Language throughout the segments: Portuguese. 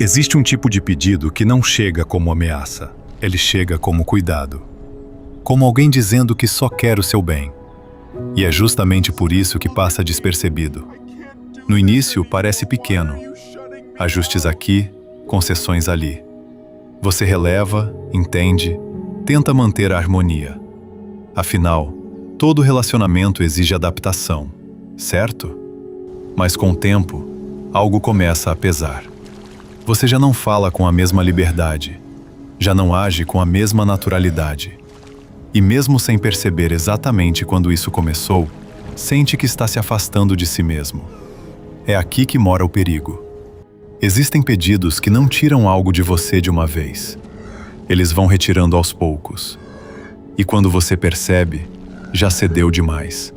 Existe um tipo de pedido que não chega como ameaça, ele chega como cuidado. Como alguém dizendo que só quer o seu bem. E é justamente por isso que passa despercebido. No início parece pequeno. Ajustes aqui, concessões ali. Você releva, entende, tenta manter a harmonia. Afinal, todo relacionamento exige adaptação, certo? Mas com o tempo, algo começa a pesar. Você já não fala com a mesma liberdade, já não age com a mesma naturalidade. E mesmo sem perceber exatamente quando isso começou, sente que está se afastando de si mesmo. É aqui que mora o perigo. Existem pedidos que não tiram algo de você de uma vez. Eles vão retirando aos poucos. E quando você percebe, já cedeu demais.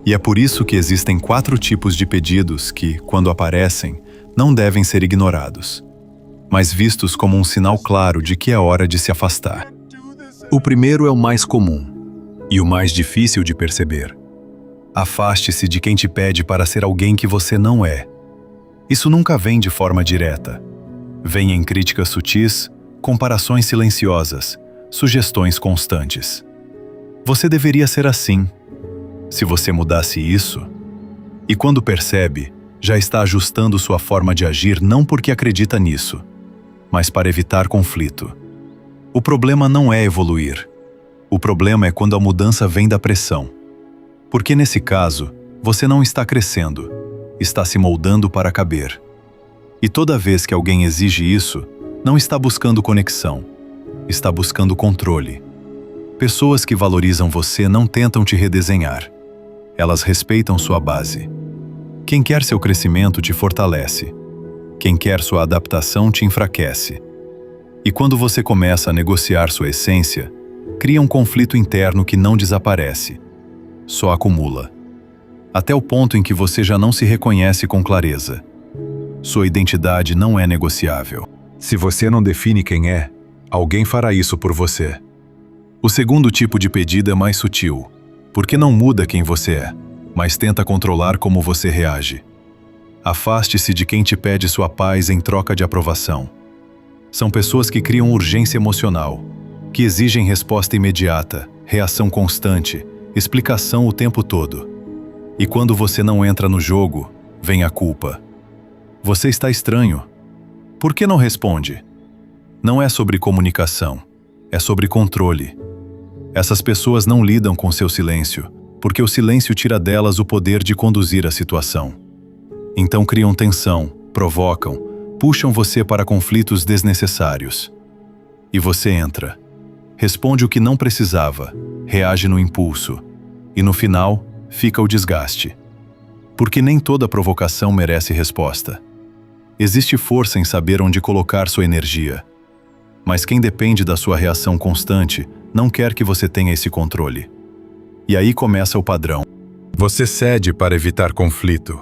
E é por isso que existem 4 tipos de pedidos que, quando aparecem, não devem ser ignorados, mas vistos como um sinal claro de que é hora de se afastar. O primeiro é o mais comum e o mais difícil de perceber. Afaste-se de quem te pede para ser alguém que você não é. Isso nunca vem de forma direta. Vem em críticas sutis, comparações silenciosas, sugestões constantes. Você deveria ser assim. Se você mudasse isso, e quando percebe, já está ajustando sua forma de agir não porque acredita nisso, mas para evitar conflito. O problema não é evoluir. O problema é quando a mudança vem da pressão. Porque nesse caso, você não está crescendo, está se moldando para caber. E toda vez que alguém exige isso, não está buscando conexão, está buscando controle. Pessoas que valorizam você não tentam te redesenhar. Elas respeitam sua base. Quem quer seu crescimento te fortalece. Quem quer sua adaptação te enfraquece. E quando você começa a negociar sua essência, cria um conflito interno que não desaparece, só acumula. Até o ponto em que você já não se reconhece com clareza. Sua identidade não é negociável. Se você não define quem é, alguém fará isso por você. O segundo tipo de pedido é mais sutil, porque não muda quem você é, mas tenta controlar como você reage. Afaste-se de quem te pede sua paz em troca de aprovação. São pessoas que criam urgência emocional, que exigem resposta imediata, reação constante, explicação o tempo todo. E quando você não entra no jogo, vem a culpa. Você está estranho. Por que não responde? Não é sobre comunicação, é sobre controle. Essas pessoas não lidam com seu silêncio, porque o silêncio tira delas o poder de conduzir a situação. Então criam tensão, provocam, puxam você para conflitos desnecessários. E você entra. Responde o que não precisava, reage no impulso. E no final, fica o desgaste. Porque nem toda provocação merece resposta. Existe força em saber onde colocar sua energia. Mas quem depende da sua reação constante não quer que você tenha esse controle. E aí começa o padrão. Você cede para evitar conflito.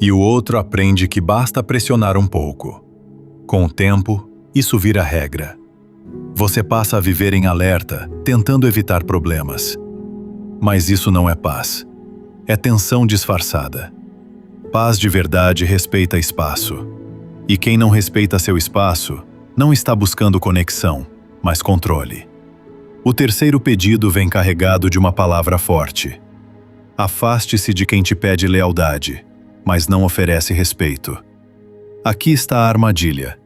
E o outro aprende que basta pressionar um pouco. Com o tempo, isso vira regra. Você passa a viver em alerta, tentando evitar problemas. Mas isso não é paz. É tensão disfarçada. Paz de verdade respeita espaço. E quem não respeita seu espaço, não está buscando conexão, mas controle. O terceiro pedido vem carregado de uma palavra forte. Afaste-se de quem te pede lealdade, mas não oferece respeito. Aqui está a armadilha.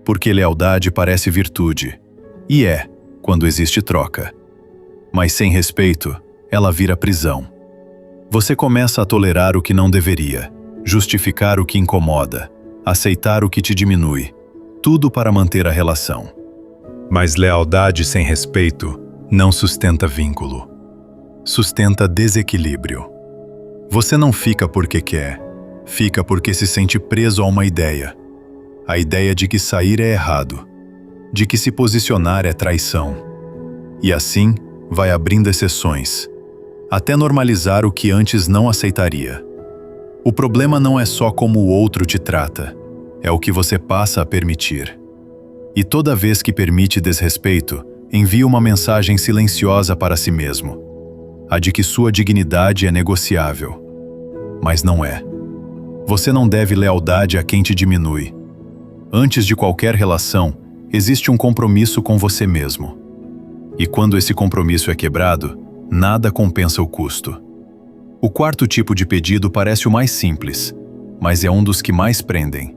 Porque lealdade parece virtude. E é, quando existe troca. Mas sem respeito, ela vira prisão. Você começa a tolerar o que não deveria, justificar o que incomoda, aceitar o que te diminui, tudo para manter a relação. Mas lealdade sem respeito não sustenta vínculo. Sustenta desequilíbrio. Você não fica porque quer, fica porque se sente preso a uma ideia. A ideia de que sair é errado, de que se posicionar é traição. E assim, vai abrindo exceções, até normalizar o que antes não aceitaria. O problema não é só como o outro te trata, é o que você passa a permitir. E toda vez que permite desrespeito, envia uma mensagem silenciosa para si mesmo, a de que sua dignidade é negociável. Mas não é. Você não deve lealdade a quem te diminui. Antes de qualquer relação, existe um compromisso com você mesmo. E quando esse compromisso é quebrado, nada compensa o custo. O quarto tipo de pedido parece o mais simples, mas é um dos que mais prendem.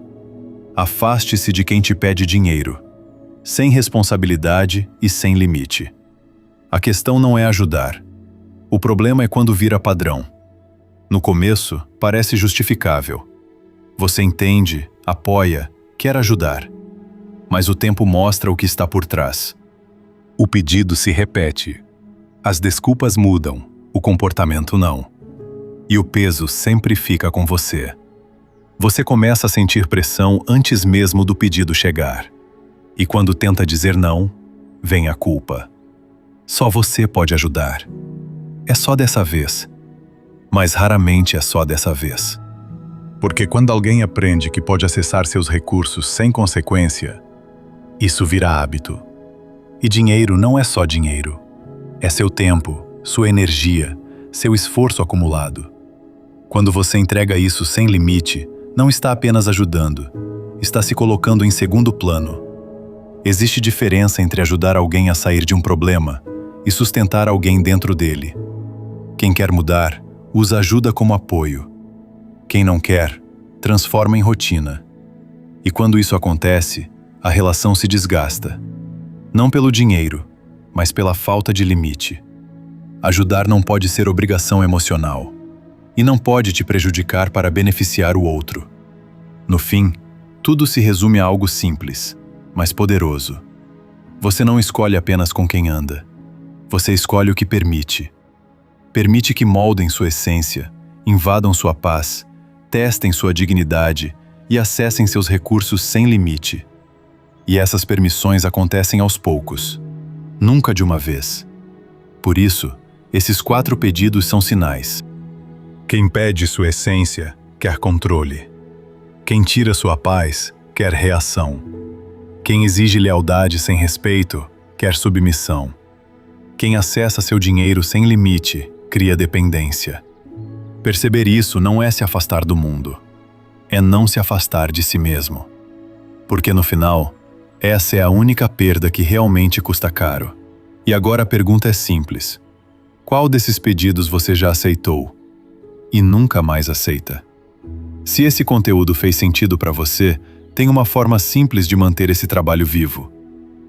Afaste-se de quem te pede dinheiro, sem responsabilidade e sem limite. A questão não é ajudar. O problema é quando vira padrão. No começo, parece justificável. Você entende, apoia, quer ajudar. Mas o tempo mostra o que está por trás. O pedido se repete. As desculpas mudam, o comportamento não. E o peso sempre fica com você. Você começa a sentir pressão antes mesmo do pedido chegar. E quando tenta dizer não, vem a culpa. Só você pode ajudar. É só dessa vez. Mas raramente é só dessa vez. Porque quando alguém aprende que pode acessar seus recursos sem consequência, isso vira hábito. E dinheiro não é só dinheiro. É seu tempo, sua energia, seu esforço acumulado. Quando você entrega isso sem limite, não está apenas ajudando, está se colocando em segundo plano. Existe diferença entre ajudar alguém a sair de um problema e sustentar alguém dentro dele. Quem quer mudar, usa ajuda como apoio. Quem não quer, transforma em rotina. E quando isso acontece, a relação se desgasta. Não pelo dinheiro, mas pela falta de limite. Ajudar não pode ser obrigação emocional. E não pode te prejudicar para beneficiar o outro. No fim, tudo se resume a algo simples, mas poderoso. Você não escolhe apenas com quem anda. Você escolhe o que permite. Permite que moldem sua essência, invadam sua paz, testem sua dignidade e acessem seus recursos sem limite. E essas permissões acontecem aos poucos, nunca de uma vez. Por isso, esses 4 pedidos são sinais. Quem pede sua essência, quer controle. Quem tira sua paz, quer reação. Quem exige lealdade sem respeito, quer submissão. Quem acessa seu dinheiro sem limite, cria dependência. Perceber isso não é se afastar do mundo. É não se afastar de si mesmo. Porque no final, essa é a única perda que realmente custa caro. E agora a pergunta é simples. Qual desses pedidos você já aceitou e nunca mais aceita? Se esse conteúdo fez sentido para você, tem uma forma simples de manter esse trabalho vivo.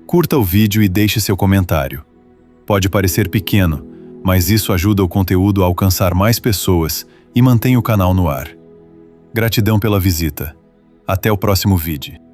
Curta o vídeo e deixe seu comentário. Pode parecer pequeno, mas isso ajuda o conteúdo a alcançar mais pessoas e mantém o canal no ar. Gratidão pela visita. Até o próximo vídeo.